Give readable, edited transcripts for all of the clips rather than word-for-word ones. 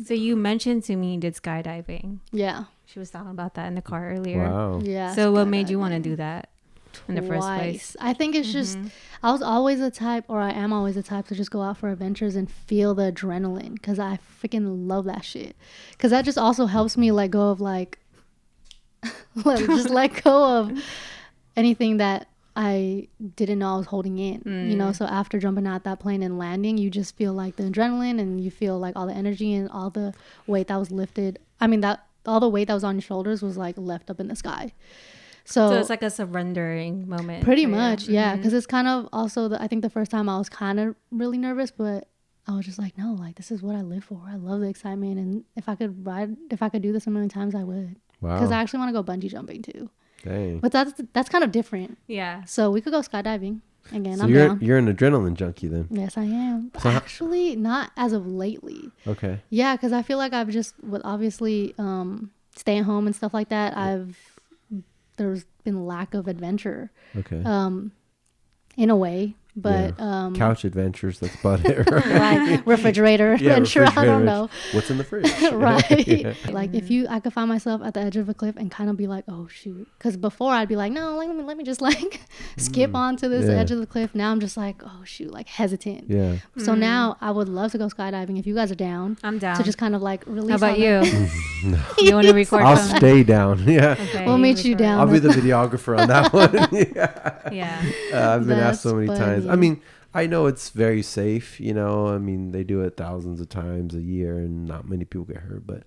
So you mentioned to me you did skydiving. Yeah. She was talking about that in the car earlier. Wow. Yeah. So what made you want to do that in the first place? I think it's just, I was always the type, or I am always the type to just go out for adventures and feel the adrenaline, because I freaking love that shit. Because that just also helps me let go of like, just let go of anything that I didn't know I was holding in, you know. So after jumping out that plane and landing, you just feel like the adrenaline, and you feel like all the energy and all the weight that was lifted. I mean, that all the weight that was on your shoulders was like left up in the sky. So it's like a surrendering moment. Pretty much, yeah. Because it's kind of also, I think the first time I was kind of really nervous, but I was just like, no, like this is what I live for. I love the excitement, and if I could do this a million times, I would. Wow. Because I actually want to go bungee jumping too. Dang. But that's kind of different. Yeah. So we could go skydiving again. So I'm down. you're an adrenaline junkie then? Yes, I am. So actually, not as of lately. Okay. Yeah, because I feel like I've just, with obviously staying home and stuff like that, there's been lack of adventure. Okay. In a way. But couch adventures, that's about it, right? Like refrigerator adventure, I don't know what's in the fridge. right. Yeah. Like if I could find myself at the edge of a cliff and kind of be like, oh shoot, because before I'd be like, no, like, let me just like skip onto this edge of the cliff. Now I'm just like, oh shoot, like hesitant. Yeah. So now I would love to go skydiving if you guys are down. I'm down to just kind of like release. How about you? No. You want to record? I'll stay down. Yeah. Okay, we'll meet you down. I'll be the videographer on that one. Yeah. I've been asked so That's many times. funny. I mean, I know it's very safe, you know. I mean, they do it thousands of times a year and not many people get hurt. But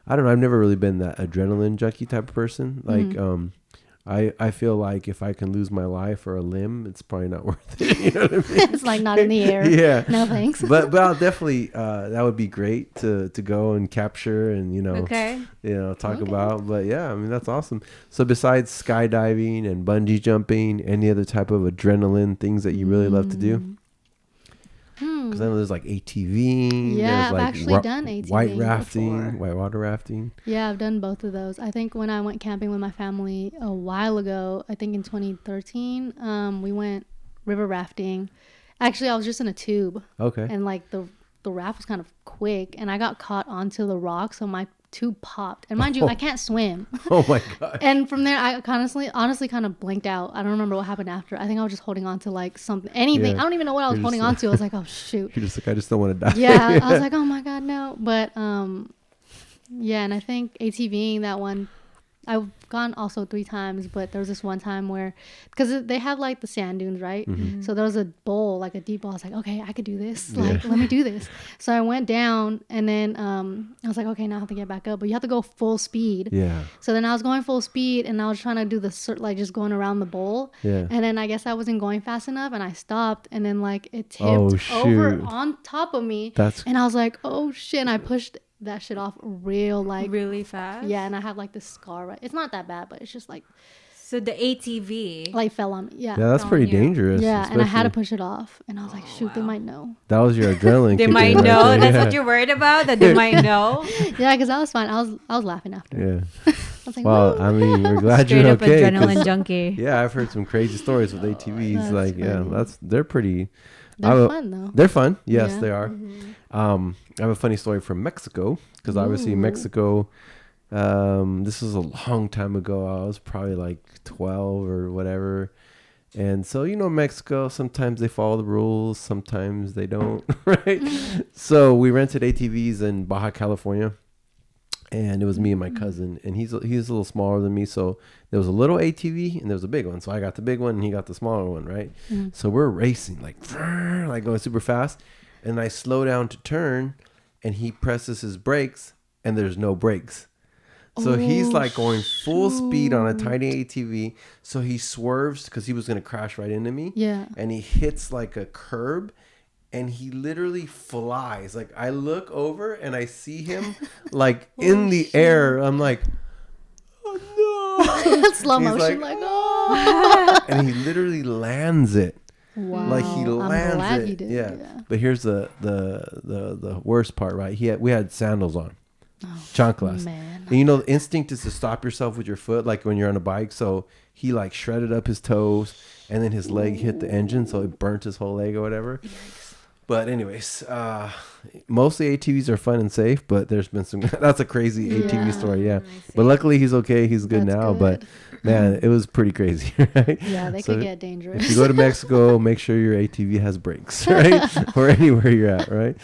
I don't know. I've never really been that adrenaline junkie type of person. Like, I feel like if I can lose my life or a limb, it's probably not worth it. You know what I mean? It's like not in the air. Yeah. No thanks. But I'll definitely, that would be great to go and capture and, talk about. But yeah, I mean, that's awesome. So besides skydiving and bungee jumping, any other type of adrenaline things that you really love to do? Because I know there's like ATV. Yeah, there's like I've actually done ATV whitewater rafting. Yeah, I've done both of those. I think when I went camping with my family a while ago, I think in 2013, we went river rafting. Actually, I was just in a tube. Okay. And like the raft was kind of quick, and I got caught onto the rock, so my tube popped. And mind you, I can't swim. Oh my god. And from there, I honestly kind of blanked out. I don't remember what happened after. I think I was just holding on to like anything. Yeah. I don't even know what I was holding on to. I was like, oh shoot. You're just like, I just don't want to die. Yeah. I was like, oh my god, no. But yeah, and I think ATVing, that one, I've gone also 3 times, but there was this one time where, because they have like the sand dunes, right? Mm-hmm. So there was a bowl, like a deep bowl. I was like, okay, I could do this. Like, let me do this. So I went down, and then I was like, okay, now I have to get back up. But you have to go full speed. Yeah. So then I was going full speed, and I was trying to do like just going around the bowl. Yeah. And then I guess I wasn't going fast enough, and I stopped, and then like it tipped over on top of me. And I was like, oh shit, and I pushed that shit off really fast. Yeah, and I have like this scar, right? It's not that bad, but it's just like, so the ATV like fell on me. Yeah, that's pretty dangerous. Yeah, and I had to push it off, and I was like, shoot, they might know. That was your adrenaline. They might know. That's what you're worried about, that they might know. Yeah, because I was fine. I was laughing after. Yeah. I was like, well, I mean, we're glad you're okay. Adrenaline junkie. Yeah, I've heard some crazy stories with ATVs. That's like, funny. They're pretty. They're fun though. They're fun. Yes, they are. Mm-hmm. I have a funny story from Mexico, because obviously Mexico, this was a long time ago. I was probably like 12 or whatever. And so, Mexico, sometimes they follow the rules, sometimes they don't, right? So we rented ATVs in Baja California, and it was me and my cousin, and he's a little smaller than me. So there was a little ATV and there was a big one. So I got the big one and he got the smaller one, right? So we're racing, like going super fast. And I slow down to turn, and he presses his brakes, and there's no brakes. So he's like going full speed on a tiny ATV. So he swerves because he was going to crash right into me. Yeah. And he hits like a curb, and he literally flies. Like, I look over and I see him like in the air. I'm like, oh no. Slow motion, like oh. And he literally lands it. Wow. Like he lands I'm glad it. He did. Yeah. But here's the worst part, right? We had sandals on. Chanclas. Man. And the instinct is to stop yourself with your foot, like when you're on a bike. So he like shredded up his toes, and then his leg hit the engine, so it burnt his whole leg or whatever. But anyways, mostly ATVs are fun and safe, but there's been some. That's a crazy ATV story, yeah. But luckily he's okay. He's good now. But man, it was pretty crazy, right? Yeah, they could get dangerous. If you go to Mexico, make sure your ATV has brakes, right? Or anywhere you're at, right?